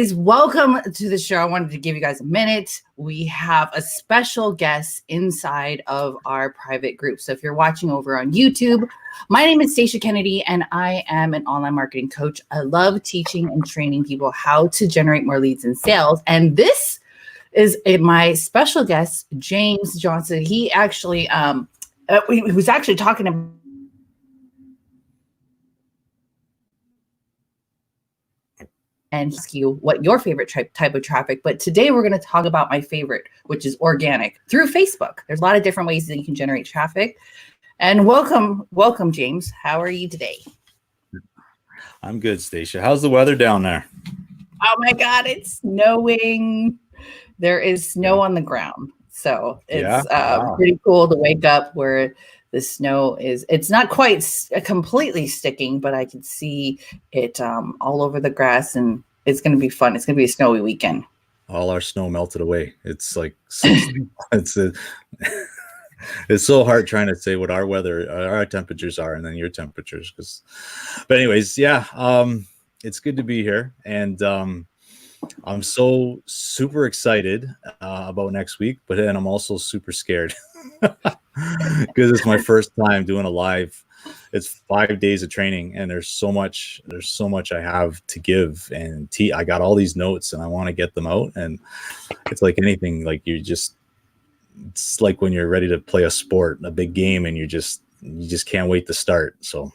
Welcome to the show. I wanted to give you guys a minute. We have a special guest inside of our private group. So if you're watching over on YouTube, my name is Stacia Kennedy and I am an online marketing coach. I love teaching and training people how to generate more leads and sales. And this is my special guest, James Johnson. He actually he was actually talking about and ask you what your favorite type of traffic. But today we're going to talk about my favorite, which is organic through Facebook. There's a lot of different ways that you can generate traffic. And welcome, James. How are you today? I'm good, Stacia. How's the weather down there? Oh my God, it's snowing. There is snow on the ground. So it's pretty cool to wake up where the snow is, it's not quite completely sticking, but I can see it all over the grass, and it's going to be fun. It's going to be a snowy weekend. All our snow melted away. It's like, it's so hard trying to say what our temperatures are and then your temperatures. But anyways, it's good to be here. And I'm so super excited about next week, but then I'm also super scared because it's my first time doing a live. It's 5 days of training, and there's so much I have to give, and I got all these notes and I want to get them out. And it's like anything, like it's like when you're ready to play a sport, a big game, and you just can't wait to start. So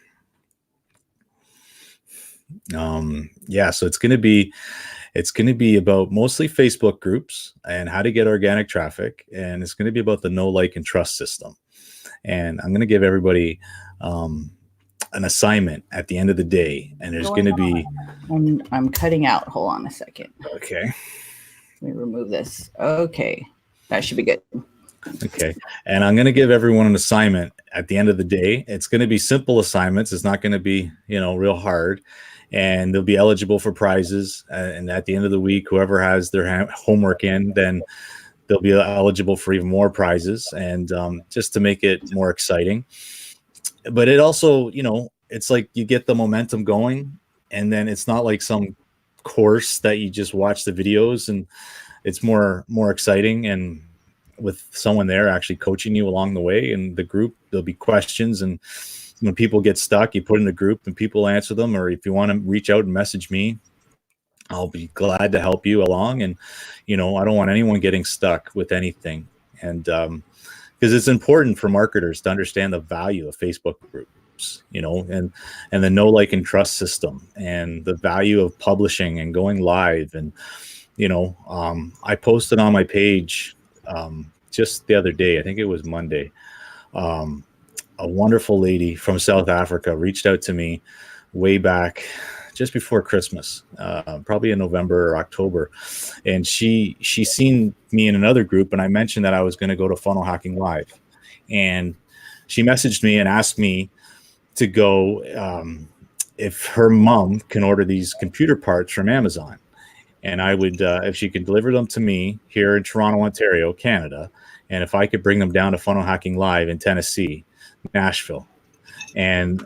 so it's going to be about mostly Facebook groups and how to get organic traffic. And it's going to be about the know, like, and trust system. And I'm going to give everybody an assignment at the end of the day. And there's going to be... I'm cutting out. Hold on a second. Okay. Let me remove this. Okay. That should be good. Okay. And I'm going to give everyone an assignment at the end of the day. It's going to be simple assignments. It's not going to be, real hard. And they'll be eligible for prizes. And at the end of the week, whoever has their homework in, then they'll be eligible for even more prizes, and just to make it more exciting. But it also, it's like you get the momentum going, and then it's not like some course that you just watch the videos, and it's more exciting, and with someone there actually coaching you along the way. And the group, there'll be questions, and when people get stuck, you put in a group and people answer them. Or if you want to reach out and message me, I'll be glad to help you along. And, I don't want anyone getting stuck with anything. And because it's important for marketers to understand the value of Facebook groups, and the know, like, and trust system, and the value of publishing and going live. And, I posted on my page just the other day, I think it was Monday, a wonderful lady from South Africa reached out to me way back just before Christmas, probably in November or October. And she seen me in another group, and I mentioned that I was going to go to Funnel Hacking Live. And she messaged me and asked me to go if her mom can order these computer parts from Amazon. And I would, if she could deliver them to me here in Toronto, Ontario, Canada, and if I could bring them down to Funnel Hacking Live in Tennessee, Nashville. And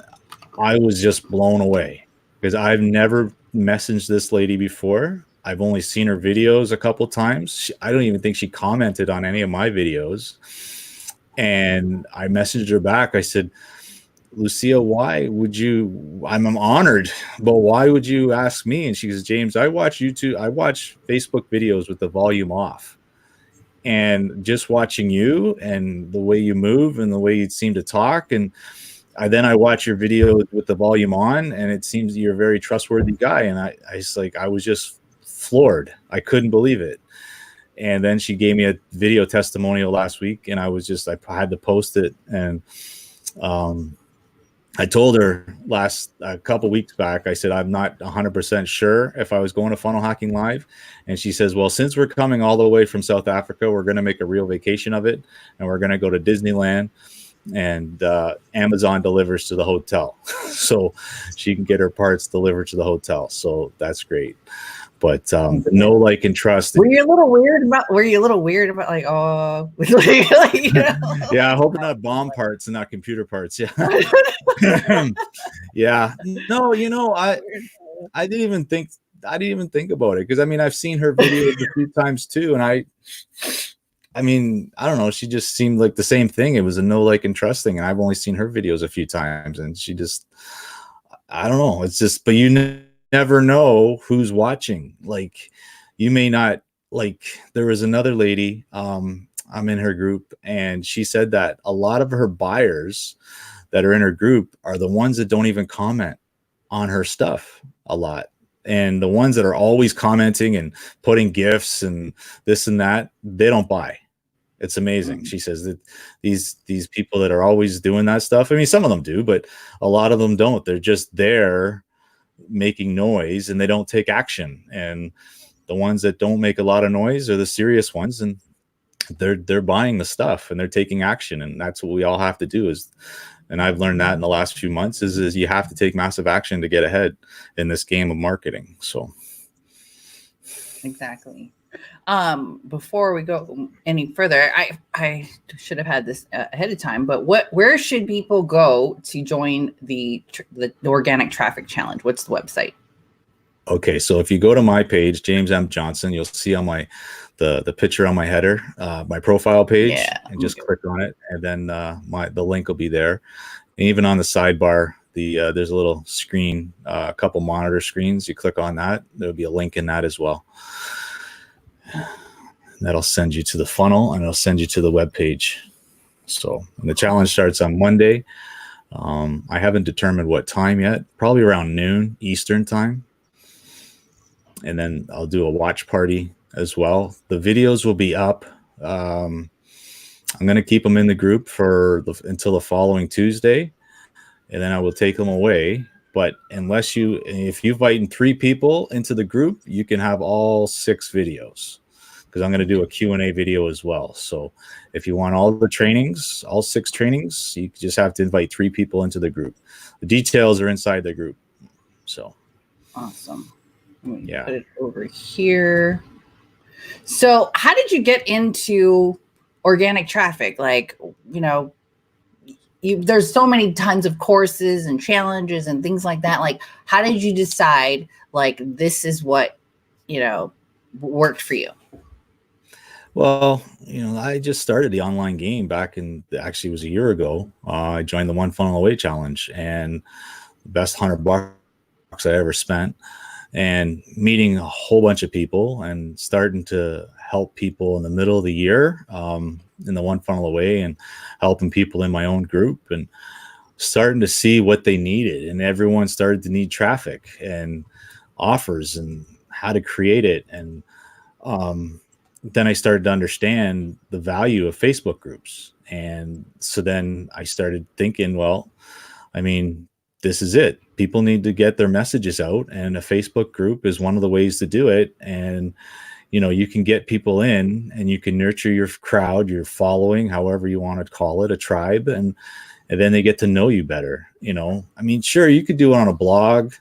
I was just blown away because I've never messaged this lady before. I've only seen her videos a couple times. I don't even think she commented on any of my videos. And I messaged her back. I said, Lucia, why would you, I'm honored, but why would you ask me? And she says, James, I watch Facebook videos with the volume off. And just watching you and the way you move and the way you seem to talk. And I watch your videos with the volume on, and it seems you're a very trustworthy guy. And I was just floored. I couldn't believe it. And then she gave me a video testimonial last week, and I had to post it. And I told her a couple weeks back, I said, I'm not 100% sure if I was going to Funnel Hacking Live. And she says, well, since we're coming all the way from South Africa, we're going to make a real vacation of it. And we're going to go to Disneyland, and Amazon delivers to the hotel. So she can get her parts delivered to the hotel. So that's great. But know, like, and trust. Were you a little weird about like, oh, Yeah, I hope not bomb parts and not computer parts. Yeah. Yeah. No, I didn't even think didn't even think about it. Cause I mean, I've seen her videos a few times too. And I mean, I don't know. She just seemed like the same thing. It was a know, like, and trust thing. And I've only seen her videos a few times, and she just, I don't know. It's just, but you never know who's watching. Like, you may not, like, there was another lady, I'm in her group, and she said that a lot of her buyers that are in her group are the ones that don't even comment on her stuff a lot. And the ones that are always commenting and putting gifts and this and that, they don't buy. It's amazing. She says that these people that are always doing that stuff, I mean, some of them do, but a lot of them don't. They're just there making noise and they don't take action. And the ones that don't make a lot of noise are the serious ones, and they're buying the stuff and they're taking action. And that's what we all have to do and I've learned that in the last few months is you have to take massive action to get ahead in this game of marketing. So exactly. Before we go any further, I should have had this ahead of time, but where should people go to join the organic traffic challenge? What's the website? Okay, so if you go to my page, James M. Johnson, you'll see on the picture on my header, my profile page, and just click on it, and then the link will be there. And even on the sidebar, there's a little screen, a couple monitor screens. You click on that, there'll be a link in that as well. That'll send you to the funnel, and it'll send you to the web page. So the challenge starts on Monday. I haven't determined what time yet. Probably around noon Eastern time. And then I'll do a watch party as well. The videos will be up. I'm going to keep them in the group until the following Tuesday, and then I will take them away. But if you invite 3 people into the group, you can have all 6 videos, because I'm going to do a Q&A video as well. So if you want all the trainings, all 6 trainings, you just have to invite 3 people into the group. The details are inside the group. So awesome. Let me put it over here. So how did you get into organic traffic? Like, there's so many tons of courses and challenges and things like that. Like, how did you decide, like, this is what, worked for you? Well, I just started the online game actually it was a year ago. I joined the One Funnel Away challenge, and the best $100 I ever spent. And meeting a whole bunch of people and starting to help people in the middle of the year in the One Funnel Away, and helping people in my own group, and starting to see what they needed. And everyone started to need traffic and offers and how to create it. And then I started to understand the value of Facebook groups. And so then I started thinking, well, I mean, this is it. People need to get their messages out, and a Facebook group is one of the ways to do it. And, you can get people in, and you can nurture your crowd, your following, however you want to call it, a tribe. And then they get to know you better. I mean, sure, you could do it on a blog,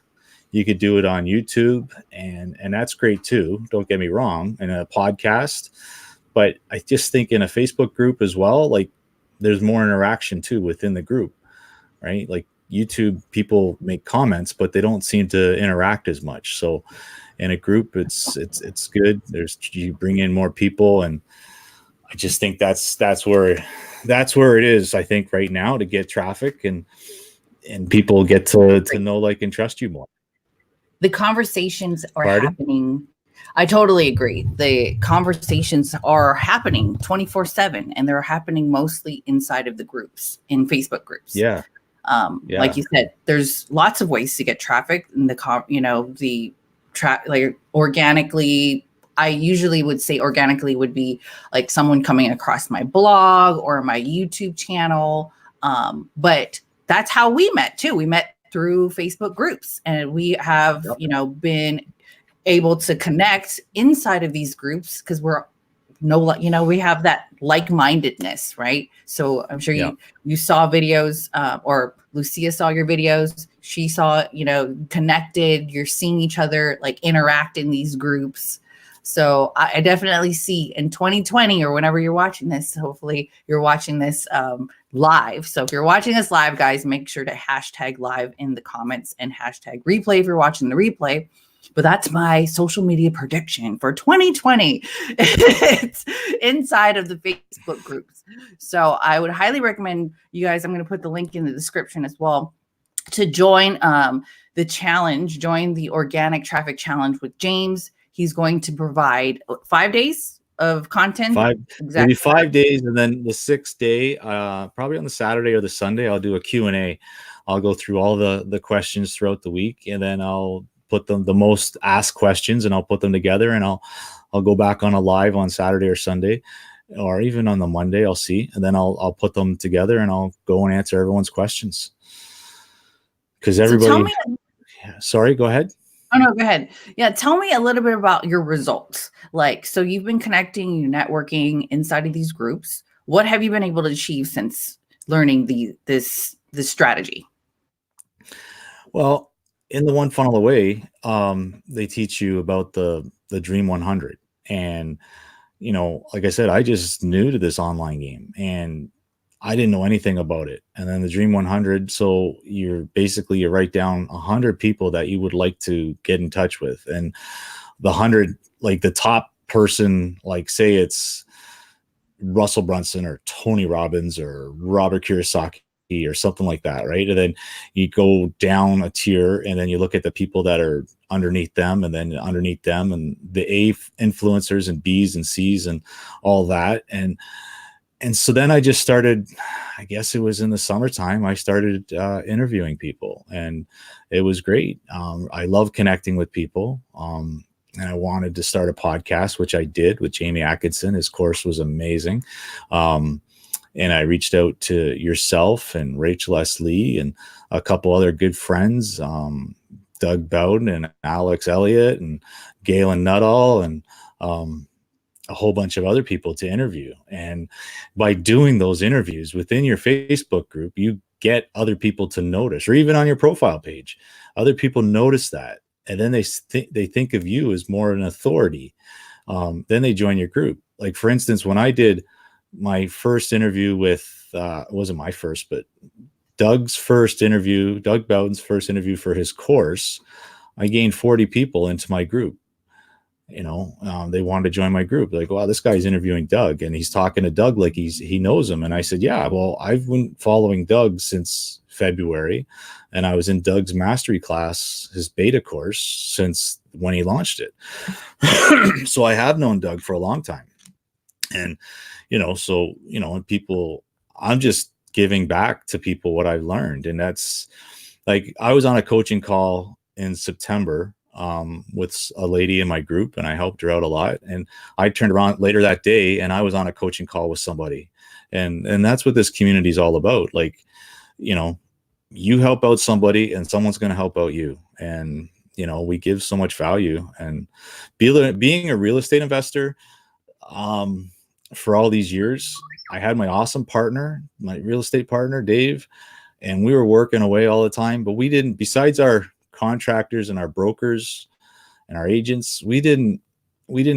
you could do it on YouTube, and that's great too. Don't get me wrong, and a podcast. But I just think in a Facebook group as well, like, there's more interaction too within the group, right? Like, YouTube people make comments, but they don't seem to interact as much. So in a group, it's good. You bring in more people, and I just think that's where it is, I think, right now, to get traffic and people get to know, like, and trust you more. The conversations are happening. I totally agree. The conversations are happening 24/7, and they're happening mostly inside of the groups, in Facebook groups. Yeah. Like you said, there's lots of ways to get traffic in like organically. I usually would say organically would be like someone coming across my blog or my YouTube channel. But that's how we met too. We met through Facebook groups, and we have, been able to connect inside of these groups because we have that like-mindedness, right? So I'm sure you saw videos, or Lucia saw your videos. She saw, connected. You're seeing each other, like, interact in these groups. So I definitely see in 2020, or whenever you're watching this, hopefully you're watching this live. So if you're watching this live, guys, make sure to hashtag live in the comments, and hashtag replay if you're watching the replay. But that's my social media prediction for 2020. It's inside of the Facebook groups. So I would highly recommend you guys, I'm going to put the link in the description as well, to join the challenge, join the organic traffic challenge with James. He's going to provide 5 days of content. Maybe 5 days, and then the 6th day, probably on the Saturday or the Sunday, I'll do a Q&A. I'll go through all the questions throughout the week, and then I'll put them, the most asked questions, and I'll put them together, and I'll go back on a live on Saturday or Sunday, or even on the Monday, I'll see, and then I'll put them together, and I'll go and answer everyone's questions. Because everybody, sorry, go ahead. Oh, no, go ahead. Yeah, tell me a little bit about your results. Like, so you've been connecting, you networking inside of these groups. What have you been able to achieve since learning this strategy? Well, in the One Funnel Away, they teach you about the Dream 100. And, you know, like I said, I just new to this online game, and I didn't know anything about it. And then the Dream 100. So you write down 100 people that you would like to get in touch with. And the 100, like the top person, like say it's Russell Brunson or Tony Robbins or Robert Kiyosaki or something like that, right? And then you go down a tier, and then you look at the people that are underneath them, and then underneath them, and the A influencers and B's and C's and all that. And so then I just started, I guess it was in the summertime, I started interviewing people, and it was great. I love connecting with people. And I wanted to start a podcast, which I did with Jamie Atkinson. His course was amazing. And I reached out to yourself and Rachel S. Lee and a couple other good friends, Doug Bowden and Alex Elliott and Galen Nuttall and a whole bunch of other people to interview. And by doing those interviews within your Facebook group, you get other people to notice, or even on your profile page, other people notice that. And then they think of you as more an authority. Then they join your group. Like, for instance, when I did my first interview with, it wasn't my first, but Doug Bowden's first interview for his course, I gained 40 people into my group. You know, they wanted to join my group. Like, wow, this guy's interviewing Doug, and he's talking to Doug like he knows him. And I said, yeah, well, I've been following Doug since February, and I was in Doug's mastery class, his beta course, since when he launched it. So I have known Doug for a long time. And, you know, so, you know, people, I'm just giving back to people what I've learned. And that's like, I was on a coaching call in September with a lady in my group, and I helped her out a lot. And I turned around later that day, and I was on a coaching call with somebody. And that's what this community is all about. Like, you know, you help out somebody, and someone's going to help out you. And, you know, we give so much value. And being a real estate investor, for all these years, I had my awesome partner, my real estate partner, Dave, and we were working away all the time, but we didn't, besides our contractors and our brokers and our agents, we didn't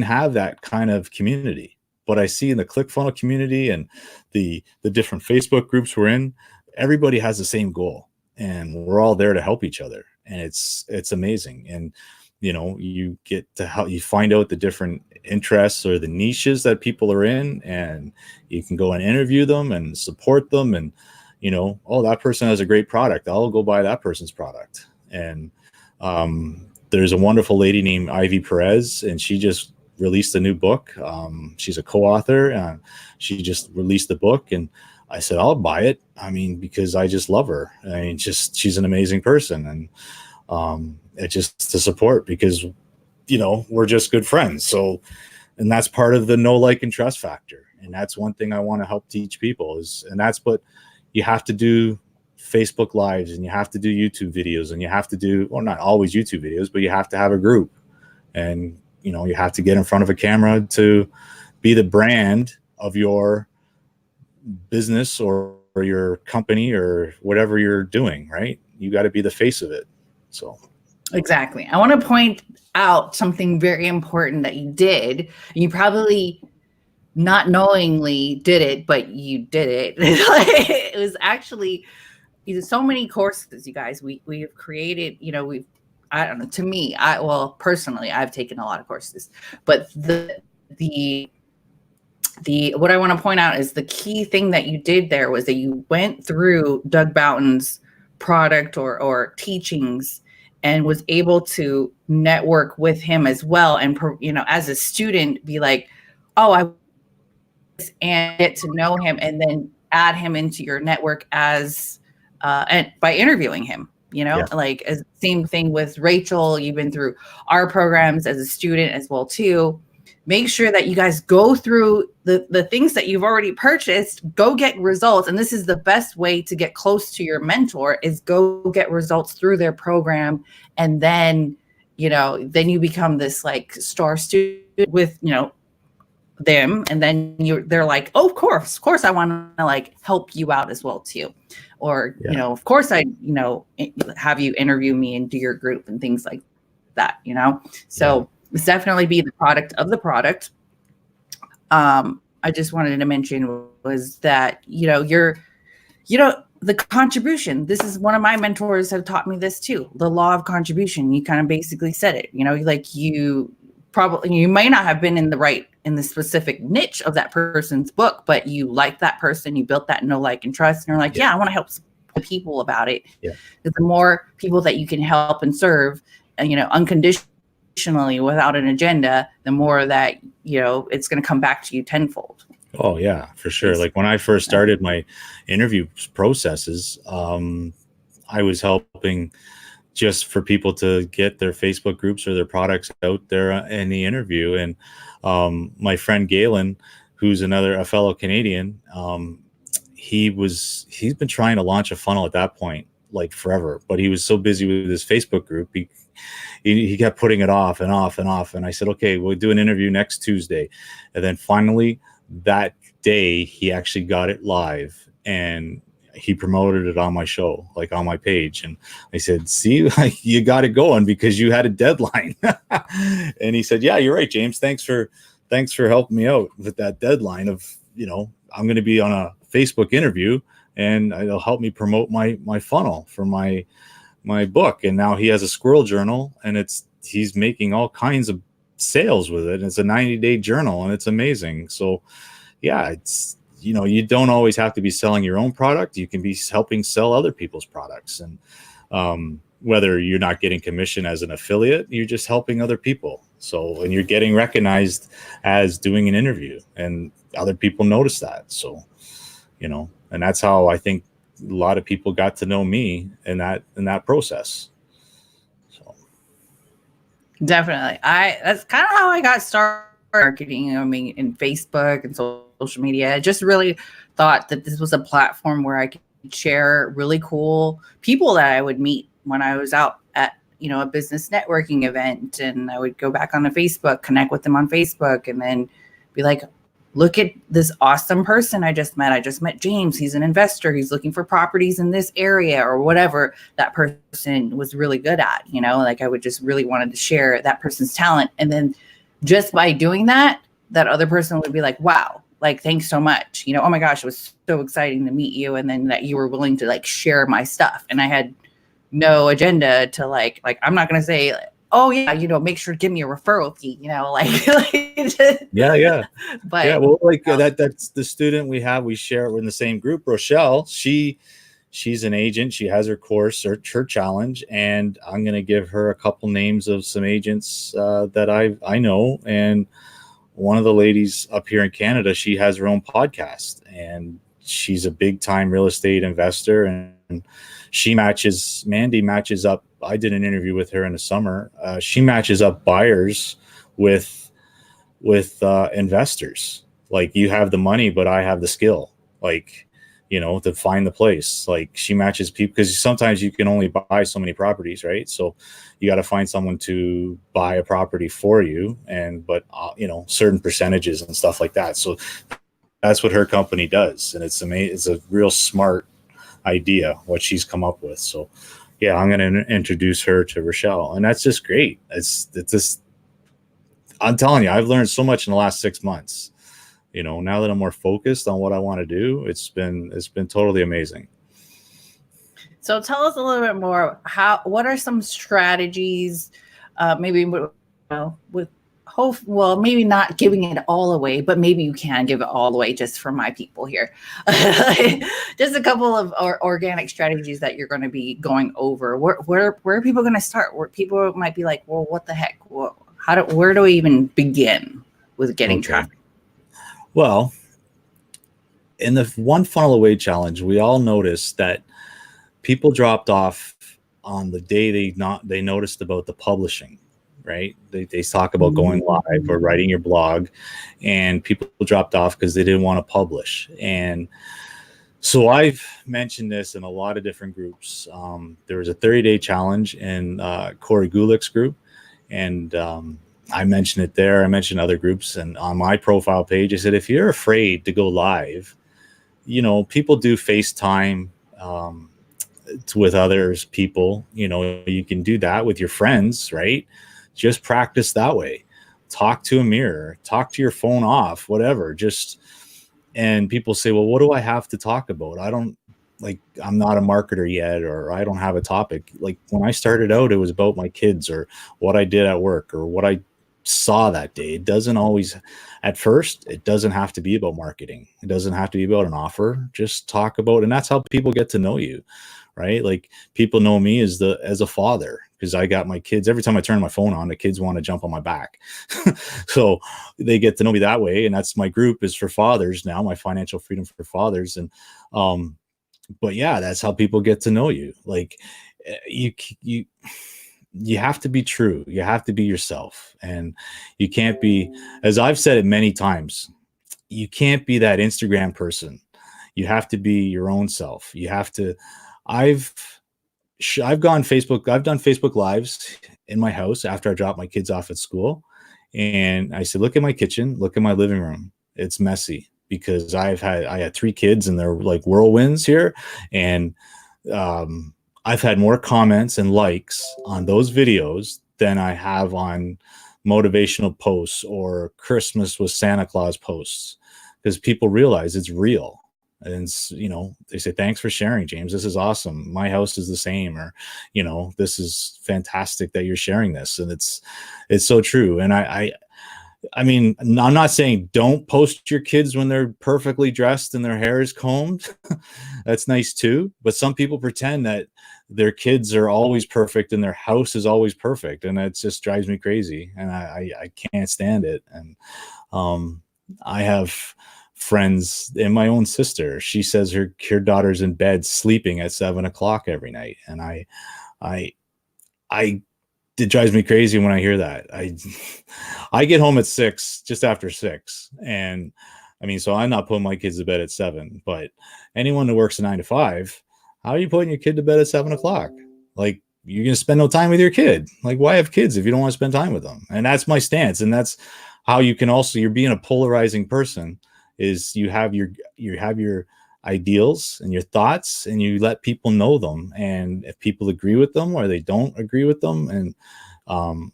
have that kind of community. But I see in the ClickFunnels community and the different Facebook groups we're in, everybody has the same goal, and we're all there to help each other. And it's amazing. And, you know, you get to help, you find out the different interests or the niches that people are in, and you can go and interview them and support them. And, you know, oh, that person has a great product, I'll go buy that person's product. And there's a wonderful lady named Ivy Perez, and she just released a new book. She's a co-author. She just released the book, and I said, I'll buy it. I mean, because I just love her. I mean, she's an amazing person. And it's just to support, because, you know, we're just good friends. So, and that's part of the know, like, and trust factor. And that's one thing I want to help teach people and that's what you have to do. Facebook lives, and you have to do YouTube videos, and you have to do, well, not always YouTube videos, but you have to have a group, and, you know, you have to get in front of a camera to be the brand of your business or your company or whatever you're doing, right? You got to be the face of it. So exactly. I want to point out something very important that you did. You probably not knowingly did it, but you did it. It was actually so many courses, you guys. We have created, you know, we've I don't know, to me, well, personally, I've taken a lot of courses, but the what I want to point out is the key thing that you did there was that you went through Doug Boughton's product or teachings and was able to network with him as well. And, as a student, be like, oh, and get to know him and then add him into your network as, and by interviewing him, Yeah. like same thing with Rachel. You've been through our programs as a student as well too. Make sure that you guys go through the things that you've already purchased, go get results. And this is the best way to get close to your mentor, is go get results through their program. And then, then you become this like star student with, them. And then they're like, oh, of course, I want to like help you out as well too. Or, of course I, have you interview me and do your group and things like that, So it's definitely be the product of the product. I just wanted to mention was that, the contribution. This is one of my mentors have taught me this too. The law of contribution. You kind of basically said it, like you might not have been in the specific niche of that person's book, but you like that person, you built that know, like, and trust. And you're like, I want to help the people about it. Yeah. Because the more people that you can help and serve, and, unconditionally without an agenda, the more that it's going to come back to you tenfold. Oh yeah, for sure. Like when I first started my interview processes, I was helping just for people to get their Facebook groups or their products out there in the interview. And my friend Galen, who's a fellow Canadian, he's been trying to launch a funnel at that point like forever, but he was so busy with his Facebook group, he kept putting it off and off and off. And I said, okay, we'll do an interview next Tuesday. And then finally that day he actually got it live and he promoted it on my show, like on my page. And I said, see, you got it going because you had a deadline. And he said, yeah, you're right, James. Thanks for helping me out with that deadline of, I'm going to be on a Facebook interview and it'll help me promote my funnel for my book. And now he has a squirrel journal and he's making all kinds of sales with it. And it's a 90-day journal and it's amazing. So yeah, it's, you don't always have to be selling your own product. You can be helping sell other people's products. And whether you're not getting commission as an affiliate, you're just helping other people. So, and you're getting recognized as doing an interview and other people notice that. So, and that's how I think a lot of people got to know me in that process. So definitely. That's kind of how I got started marketing. I mean, in Facebook and social media. I just really thought that this was a platform where I could share really cool people that I would meet when I was out at, a business networking event. And I would go back on the Facebook, connect with them on Facebook, and then be like, look at this awesome person I just met. I just met James. He's an investor. He's looking for properties in this area or whatever that person was really good at, like I would just really wanted to share that person's talent. And then just by doing that, that other person would be like, wow, like, thanks so much. Oh my gosh, it was so exciting to meet you. And then that you were willing to like share my stuff. And I had no agenda to like, I'm not going to say, oh yeah, make sure to give me a referral fee, yeah. But yeah, well, like that's the student we share, we're in the same group. Rochelle, she's an agent. She has her course or her challenge, and I'm going to give her a couple names of some agents that I know. And one of the ladies up here in Canada, she has her own podcast, and she's a big time real estate investor. And Mandy matches up. I did an interview with her in the summer. She matches up buyers with investors. Like, you have the money, but I have the skill. Like, to find the place. Like, she matches people because sometimes you can only buy so many properties, right? So you got to find someone to buy a property for you, but certain percentages and stuff like that. So that's what her company does, and it's amazing. It's a real smart idea what she's come up with. So yeah, I'm going to introduce her to Rochelle, and that's just great. It's just, I'm telling you, I've learned so much in the last 6 months. Now that I'm more focused on what I want to do, it's been totally amazing. So tell us a little bit more. What are some strategies? Maybe with hope. Well, maybe not giving it all away, but maybe you can give it all away just for my people here. Just a couple of organic strategies that you're going to be going over. Where are people going to start? Where people might be like, well, what the heck? Well, where do we even begin with getting traffic? Well, in the One Funnel Away challenge, we all noticed that people dropped off on the day they noticed about the publishing, right? They talk about going live or writing your blog, and people dropped off because they didn't want to publish. And so I've mentioned this in a lot of different groups. There was a 30-day challenge in Corey Gulick's group, and I mentioned it there. I mentioned other groups, and on my profile page, I said, if you're afraid to go live, people do FaceTime with others, people, you can do that with your friends, right? Just practice that way. Talk to a mirror, talk to your phone off, whatever. And people say, well, what do I have to talk about? I'm not a marketer yet, or I don't have a topic. Like when I started out, it was about my kids or what I did at work or what I saw that day. It doesn't always, at first, it doesn't have to be about marketing. It doesn't have to be about an offer. Just talk about, and that's how people get to know you, right? Like people know me as a father, because I got my kids. Every time I turn my phone on, the kids want to jump on my back. So they get to know me that way. And that's my group is for fathers now, my financial freedom for fathers. And, but yeah, that's how people get to know you. Like you have to be true. You have to be yourself, and you can't be, as I've said it many times, you can't be that Instagram person. You have to be your own self. You have to, I've done Facebook lives in my house after I dropped my kids off at school. And I said, look at my kitchen, look at my living room. It's messy because I had 3 kids and they're like whirlwinds here. And, I've had more comments and likes on those videos than I have on motivational posts or Christmas with Santa Claus posts, because people realize it's real. And they say, thanks for sharing, James. This is awesome. My house is the same, or, this is fantastic that you're sharing this. And it's so true. And I mean, I'm not saying don't post your kids when they're perfectly dressed and their hair is combed. That's nice too. But some people pretend that their kids are always perfect and their house is always perfect. And that just drives me crazy. And I can't stand it. And I have friends, and my own sister, she says her daughter's in bed sleeping at 7 o'clock every night. And it drives me crazy when I hear that. I get home at 6, just after 6. And I mean, so I'm not putting my kids to bed at 7, but anyone who works a 9 to 5, how are you putting your kid to bed at 7 o'clock? Like, you're going to spend no time with your kid. Like, why have kids if you don't want to spend time with them? And that's my stance. And that's how you can also, you're being a polarizing person, is you have your ideals and your thoughts, and you let people know them. And if people agree with them or they don't agree with them, and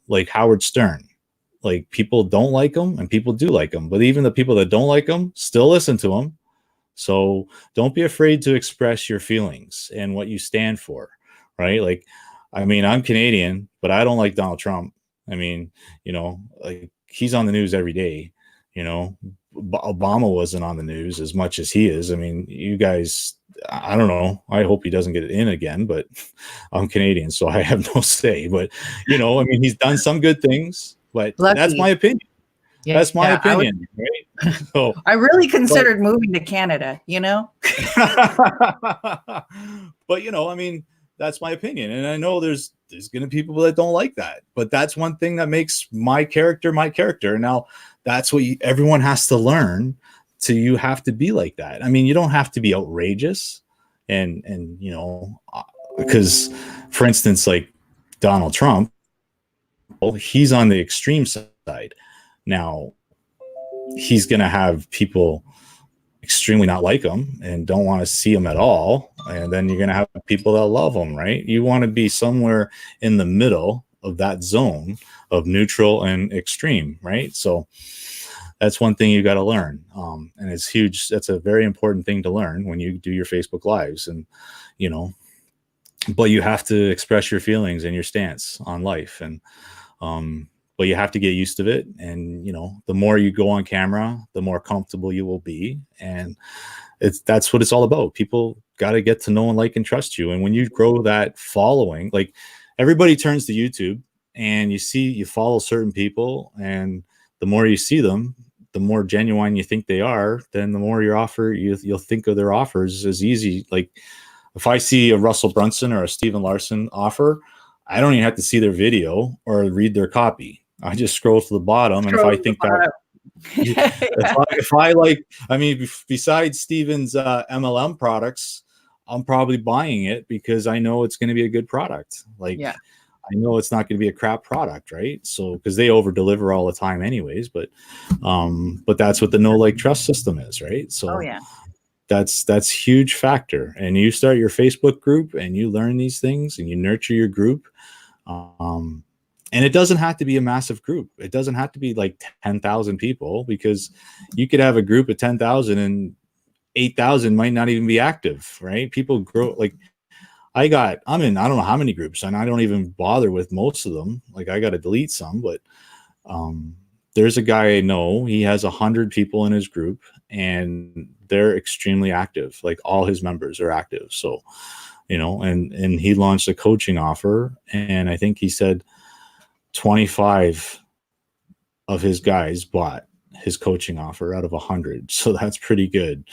like Howard Stern, like people don't like him and people do like him, but even the people that don't like him still listen to him. So don't be afraid to express your feelings and what you stand for, right? Like, I mean, I'm Canadian, but I don't like Donald Trump. I mean, like he's on the news every day. Obama wasn't on the news as much as he is. I mean, you guys, I don't know. I hope he doesn't get it in again, but I'm Canadian, so I have no say. But, I mean, he's done some good things, but that's my opinion. Yeah, that's my opinion, right? So, I really considered moving to Canada, But, I mean, that's my opinion. And I know there's going to be people that don't like that, but that's one thing that makes my character. Now, that's what everyone has to learn. You have to be like that. I mean, you don't have to be outrageous and because, for instance, like Donald Trump, he's on the extreme side. Now, he's going to have people extremely not like him and don't want to see him at all. And then you're going to have people that love him, right? You want to be somewhere in the middle of that zone of neutral and extreme, right? So that's one thing you got to learn. And it's huge. That's a very important thing to learn when you do your Facebook lives. And, but you have to express your feelings and your stance on life. And, but you have to get used to it. And, you know, the more you go on camera, the more comfortable you will be. And that's what it's all about. People got to get to know and like and trust you. And when you grow that following, like everybody turns to YouTube and you follow certain people, and the more you see them, the more genuine you think they are, then the more your offer, you'll think of their offers as easy. Like if I see a Russell Brunson or a Steven Larson offer, I don't even have to see their video or read their copy. I just scroll to the bottom. And if I think that, if I like, I mean, besides Steven's MLM products, I'm probably buying it because I know it's going to be a good product. Like, I know it's not going to be a crap product, right? So, because they over deliver all the time anyways, but that's what the know, like, trust system is, right? So that's huge factor. And you start your Facebook group and you learn these things and you nurture your group. And it doesn't have to be a massive group. It doesn't have to be like 10,000 people, because you could have a group of 10,000 and 8,000 might not even be active, right? People grow. Like I'm in, I don't know how many groups, and I don't even bother with most of them. Like I got to delete some, but there's a guy I know, he has 100 people in his group and they're extremely active. Like all his members are active. So, you know, and he launched a coaching offer, and I think he said 25 of his guys bought his coaching offer out of 100. So that's pretty good.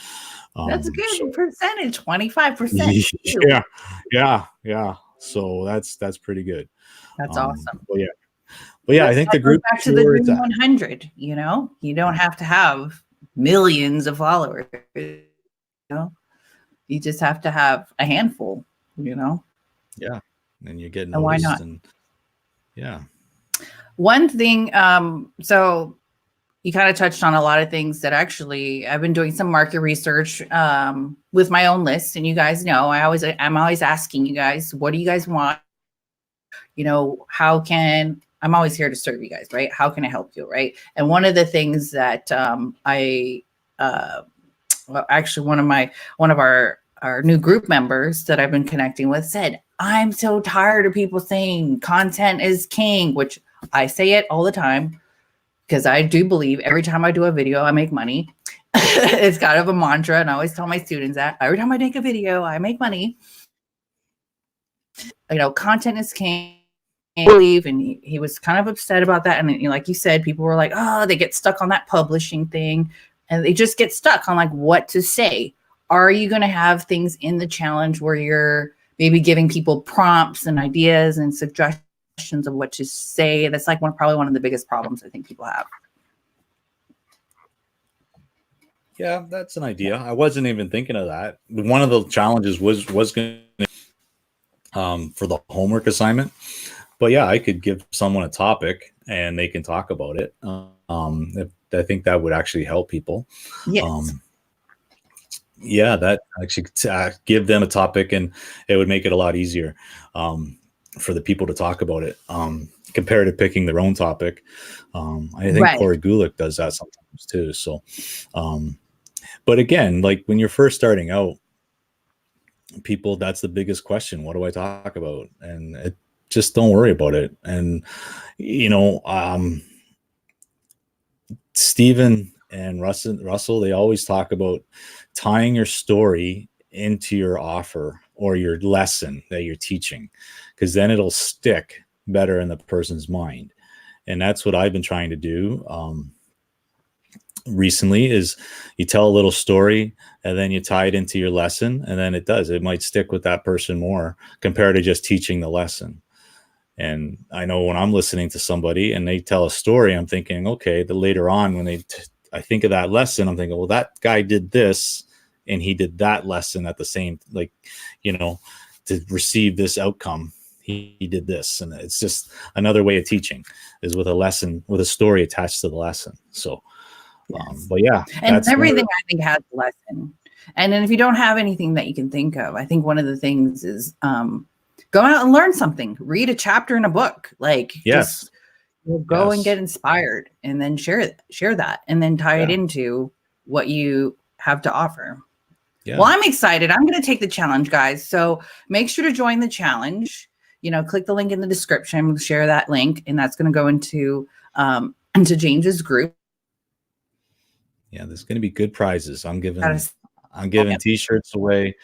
That's a good percentage, 25%. Yeah. So that's pretty good. That's awesome. But yeah, I think the group back to the Dream 100. You know, you don't have to have millions of followers. You know, you just have to have a handful. You know. Yeah, and you get noticed. And why not? And, yeah. One thing. So you kind of touched on a lot of things that actually I've been doing some market research with my own list, and you guys know I'm always asking you guys, what do you guys want? You know, I'm always here to serve you guys, right? How can I help you, right? And one of the things that actually one of our new group members that I've been connecting with said, I'm so tired of people saying content is king, which I say it all the time because I do believe every time I do a video, I make money. It's kind of a mantra, and I always tell my students that every time I make a video, I make money. You know, content is king. Believe, and he was kind of upset about that. And like you said, people were like, oh, they get stuck on that publishing thing, and they just get stuck on like what to say. Are you going to have things in the challenge where you're maybe giving people prompts and ideas and suggestions of what to say? That's like probably one of the biggest problems I think people have. Yeah, that's an idea. I wasn't even thinking of that. One of the challenges was going to for the homework assignment. But yeah, I could give someone a topic and they can talk about it. I think that would actually help people. Yes. Yeah, that actually give them a topic, and it would make it a lot easier for the people to talk about it compared to picking their own topic. I think Corey Gulick does that sometimes too. So, but again, like when you're first starting out, people, that's the biggest question. What do I talk about? And just don't worry about it. And, you know, Steven and Russell, they always talk about tying your story into your offer or your lesson that you're teaching, because then it'll stick better in the person's mind. And that's what I've been trying to do recently, is you tell a little story and then you tie it into your lesson, and then it might stick with that person more compared to just teaching the lesson. And I know when I'm listening to somebody and they tell a story, I'm thinking, okay, later on when I think of that lesson, I'm thinking, well, that guy did this and he did that lesson at the same, like, you know, to receive this outcome, he did this. And it's just another way of teaching, is with a lesson, with a story attached to the lesson. So, but yeah. And everything I think has a lesson. And then if you don't have anything that you can think of, I think one of the things is, go out and learn something. Read a chapter in a book. Like, just go and get inspired, and then share that, and then tie it into what you have to offer. Yeah. Well, I'm excited. I'm going to take the challenge, guys. So make sure to join the challenge. Click the link in the description. We'll share that link, and that's going to go into James's group. Yeah, there's going to be good prizes. I'm giving Yep. t-shirts away,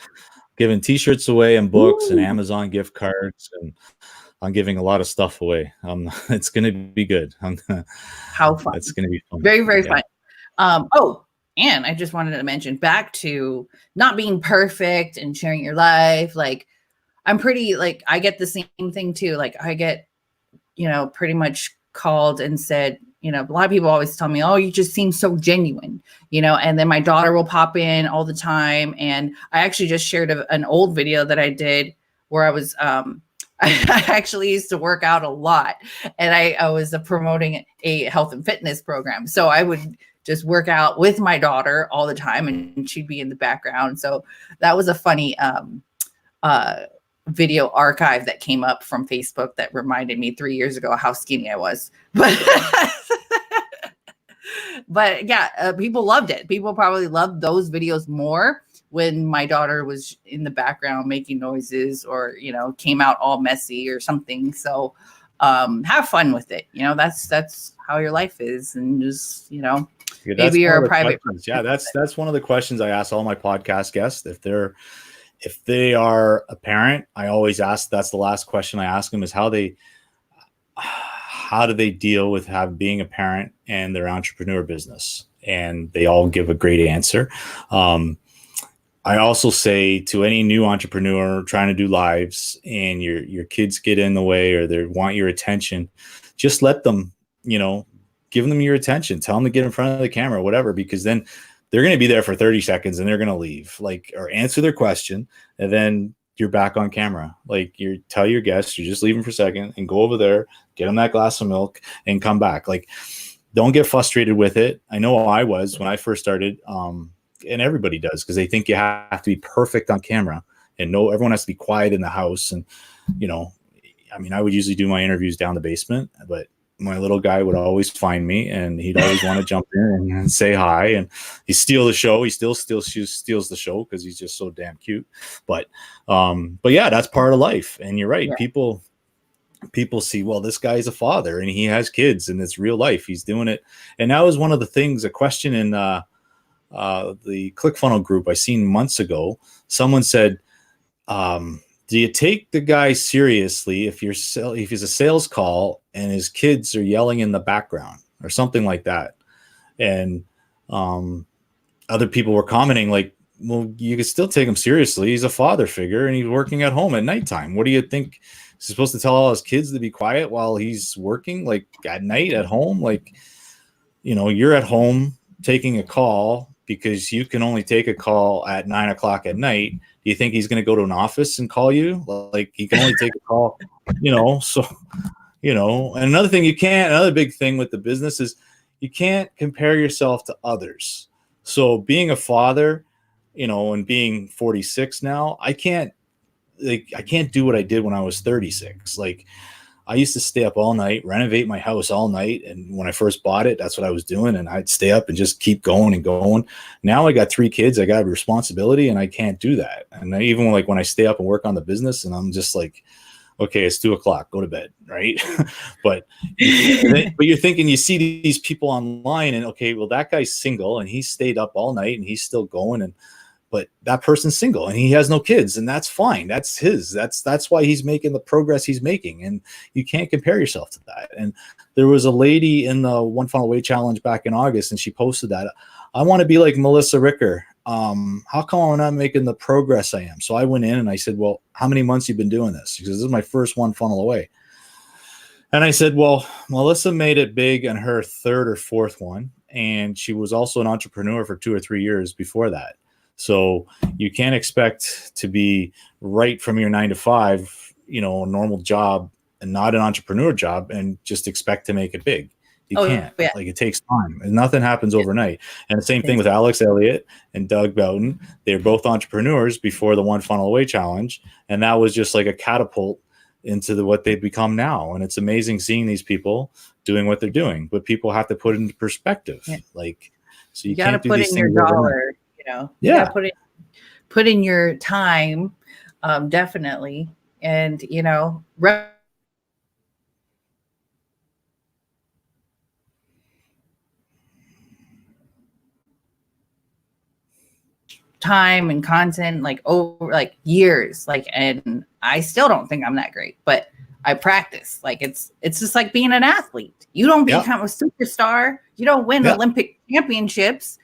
and books and Ooh, Amazon gift cards, and I'm giving a lot of stuff away. It's going to be good. how fun. It's going to be fun. Very, very Yeah. fun. And I just wanted to mention, back to not being perfect and sharing your life. Like, I'm pretty, like, I get the same thing too. Like, I get, pretty much called and said, a lot of people always tell me, oh, you just seem so genuine, and then my daughter will pop in all the time. And I actually just shared an old video that I did where I was, I actually used to work out a lot, and I was promoting a health and fitness program. So I would just work out with my daughter all the time, and she'd be in the background. So that was a funny video archive that came up from Facebook that reminded me 3 years ago how skinny I was. But yeah, people loved it. People probably loved those videos more when my daughter was in the background making noises, or came out all messy or something. So have fun with it. That's how your life is, and just Yeah, maybe you're a private questions. Yeah, that's one of the questions I ask all my podcast guests. If they are a parent, I always ask, that's the last question I ask them, is how do they deal with being a parent and their entrepreneur business? And they all give a great answer. I also say to any new entrepreneur trying to do lives, and your kids get in the way, or they want your attention, just let them, give them your attention. Tell them to get in front of the camera, whatever, because then they're going to be there for 30 seconds and they're going to leave, or answer their question, and then you're back on camera. Like, you tell your guests, you're just leaving for a second and go over there, get them that glass of milk and come back. Like, don't get frustrated with it. I know I was when I first started, and everybody does, because they think you have to be perfect on camera, and everyone has to be quiet in the house. And, I would usually do my interviews down the basement, but my little guy would always find me, and he'd always want to jump in and say hi, and he steal the show. He still steals the show because he's just so damn cute. But yeah, that's part of life. And you're right. Yeah. People see, well, this guy's a father and he has kids, and it's real life. He's doing it. And that was one of the things, a question in the ClickFunnel group I seen months ago. Someone said, do you take the guy seriously if he's a sales call and his kids are yelling in the background or something like that? And other people were commenting like, well, you could still take him seriously. He's a father figure and he's working at home at nighttime. What do you think? He's supposed to tell all his kids to be quiet while he's working, like at night at home? Like, you're at home taking a call because you can only take a call at 9 o'clock at night. Do you think he's going to go to an office and call you? Like, he can only take a call, so, and another big thing with the business is you can't compare yourself to others. So being a father, and being 46 now, I can't do what I did when I was 36. Like, I used to stay up all night, renovate my house all night. And when I first bought it, that's what I was doing. And I'd stay up and just keep going and going. Now I got 3 kids. I got a responsibility and I can't do that. And even when I stay up and work on the business, and I'm just like, okay, it's 2:00, go to bed. Right. but you're thinking, you see these people online and, okay, well, that guy's single and he stayed up all night and he's still going. But that person's single and he has no kids, and that's fine. That's that's why he's making the progress he's making. And you can't compare yourself to that. And there was a lady in the One Funnel Away challenge back in August, and she posted that, I want to be like Melissa Ricker. How come I'm not making the progress I am? So I went in and I said, well, how many months you been doing this? Because this is my first One Funnel Away. And I said, well, Melissa made it big in her 3rd or 4th one. And she was also an entrepreneur for 2 or 3 years before that. So you can't expect to be right from your 9 to 5, a normal job and not an entrepreneur job, and just expect to make it big. You can't. Yeah. Like, it takes time, and nothing happens overnight. And the same thing with Alex Elliott and Doug Boughton. They're both entrepreneurs before the One Funnel Away challenge. And that was just like a catapult into what they've become now. And it's amazing seeing these people doing what they're doing, but people have to put it into perspective. Yeah. Like, so you got to put in your dollar. Yeah. Put put in your time, definitely. And, time and content like over like years, like, and I still don't think I'm that great, but I practice. Like it's just like being an athlete. You don't become a superstar. You don't win Olympic championships.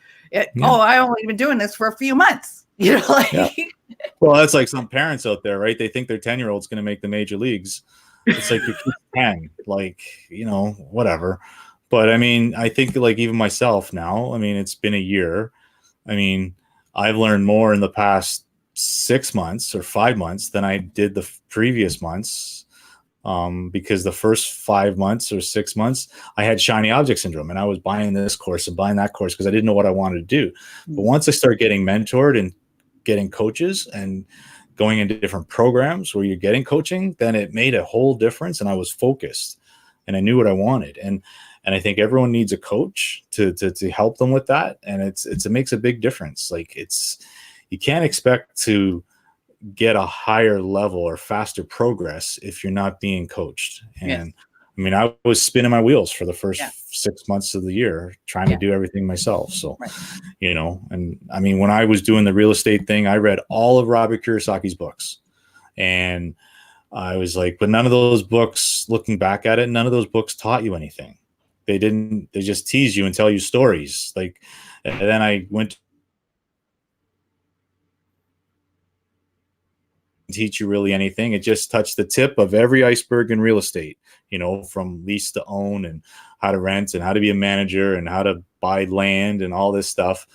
Oh, I only been doing this for a few months. Well, that's like some parents out there, right? They think their 10-year-old's going to make the major leagues. It's like your kid's 10, like, whatever. But I mean, I think like even myself now, I mean, it's been a year. I mean, I've learned more in the past 6 months or 5 months than I did the previous months. Because the first 5 months or 6 months, I had shiny object syndrome, and I was buying this course and buying that course because I didn't know what I wanted to do. But once I started getting mentored and getting coaches and going into different programs where you're getting coaching, then it made a whole difference, and I was focused and I knew what I wanted. And I think everyone needs a coach to help them with that. And it makes a big difference. Like you can't expect to get a higher level or faster progress if you're not being coached. And I mean, I was spinning my wheels for the first 6 months of the year trying to do everything myself. So, and I mean, when I was doing the real estate thing, I read all of Robert Kiyosaki's books, and I was like, but none of those books, looking back at it, none of those books taught you anything. They just tease you and tell you stories. Like, and then I went to teach you really anything. It just touched the tip of every iceberg in real estate, from lease to own and how to rent and how to be a manager and how to buy land and all this stuff.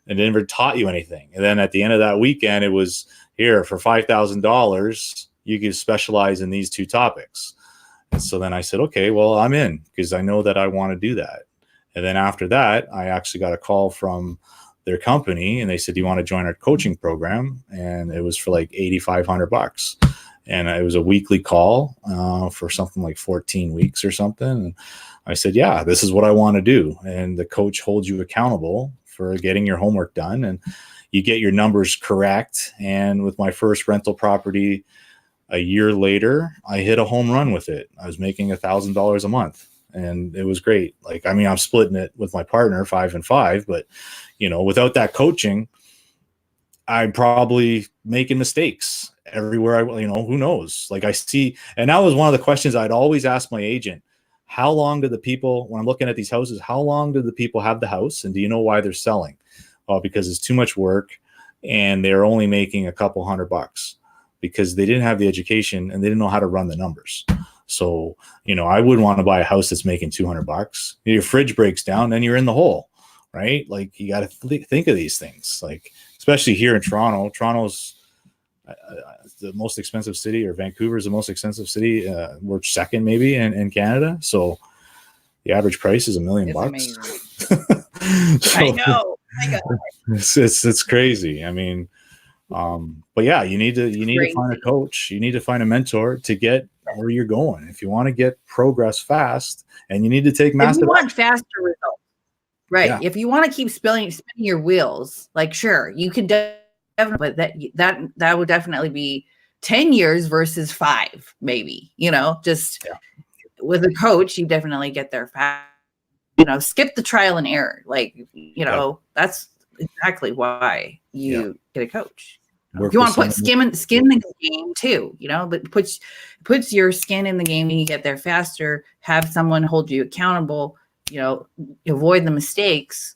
And it never taught you anything. And then at the end of that weekend, it was here for $5,000, you could specialize in these two topics. And so then I said, okay, well, I'm in because I know that I want to do that. And then after that, I actually got a call from their company, and they said, do you want to join our coaching program? And it was for like $8,500. And it was a weekly call for something like 14 weeks or something. And I said, yeah, this is what I want to do. And the coach holds you accountable for getting your homework done, and you get your numbers correct. And with my first rental property a year later, I hit a home run with it. I was making $1,000 a month, and it was great. Like, I mean, I'm splitting it with my partner 5 and 5, but without that coaching, I'm probably making mistakes everywhere. Who knows? Like I see, and that was one of the questions I'd always ask my agent. How long do the people, when I'm looking at these houses, how long do the people have the house? And do you know why they're selling? Well, because it's too much work and they're only making a couple $100 because they didn't have the education and they didn't know how to run the numbers. So, I wouldn't want to buy a house that's making $200. Your fridge breaks down, then you're in the hole, right? Like you got to think of these things, like, especially here in Toronto. Toronto's the most expensive city, or Vancouver's the most expensive city. We're second maybe in Canada. So the average price is $1 million. So, I know. It's crazy. I mean, but yeah, you need to find a coach. You need to find a mentor to get where you're going. If you want to get progress fast, and you need to take massive. If you want faster results, right? Yeah. If you want to keep spinning your wheels, like sure, you can definitely, but that would definitely be 10 years versus 5, maybe. With a coach, you definitely get there fast. Skip the trial and error. Like that's exactly why you get a coach. If you want to put skin in the game too, but puts your skin in the game and you get there faster, have someone hold you accountable, avoid the mistakes,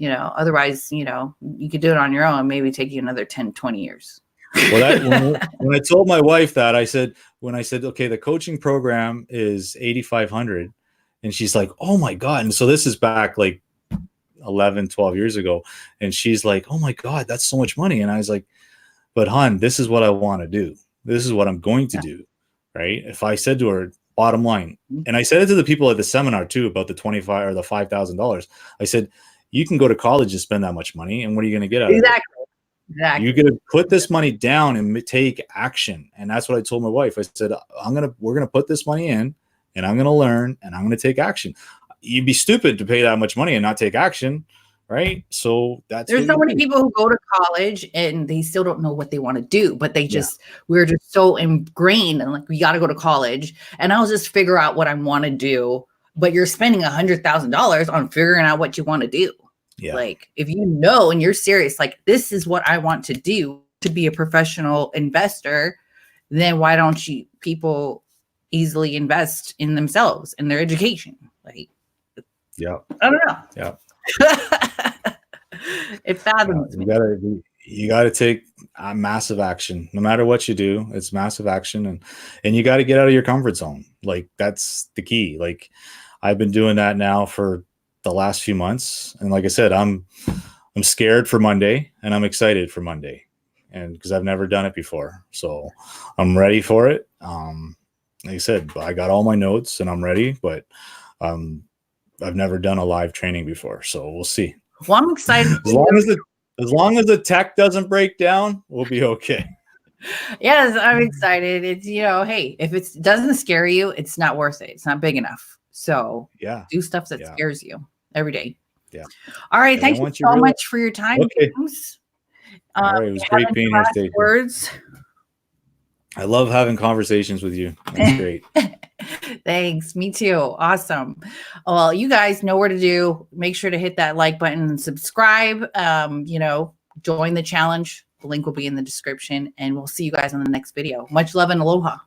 otherwise, you could do it on your own, maybe take you another 10, 20 years. Well, when I told my wife that, I said, okay, the coaching program is $8,500, and she's like, oh my God. And so this is back like 11, 12 years ago. And she's like, oh my God, that's so much money. And I was like, but hon, this is what I want to do. This is what I'm going to do. Right. If I said to her, bottom line, and I said it to the people at the seminar too, about the $25,000 or the $5,000, I said, you can go to college and spend that much money. And what are you going to get out of it? Exactly. You're going to put this money down and take action. And that's what I told my wife. I said, we're going to put this money in, and I'm going to learn, and I'm going to take action. You'd be stupid to pay that much money and not take action, right? So that's There's what so you many do. people who go to college and they still don't know what they want to do, but we're just so ingrained and like, we got to go to college and I'll just figure out what I want to do. But you're spending $100,000 on figuring out what you want to do. Yeah. Like if you know and you're serious, like this is what I want to do to be a professional investor, then why don't people easily invest in themselves and their education? Like, Yeah. I don't know. Yeah. It fathoms me. You gotta take massive action. No matter what you do, it's massive action, and you got to get out of your comfort zone. Like that's the key. Like I've been doing that now for the last few months, and like I said, I'm scared for Monday, and I'm excited for Monday, and because I've never done it before, so I'm ready for it. Like I said, I got all my notes, and I'm ready, but I've never done a live training before, so we'll see. Well, I'm excited. As long as the tech doesn't break down, we'll be okay. Yes, I'm excited. It's, hey, if it doesn't scare you, it's not worth it. It's not big enough. So Yeah, do stuff that scares you every day. Yeah. All right. Thank you so much for your time. Okay. All right. It was great being here, Stacey. Words. I love having conversations with you. That's great. Thanks. Me too. Awesome. Well, you guys know where to do. Make sure to hit that like button and subscribe. Join the challenge. The link will be in the description, and we'll see you guys on the next video. Much love and aloha.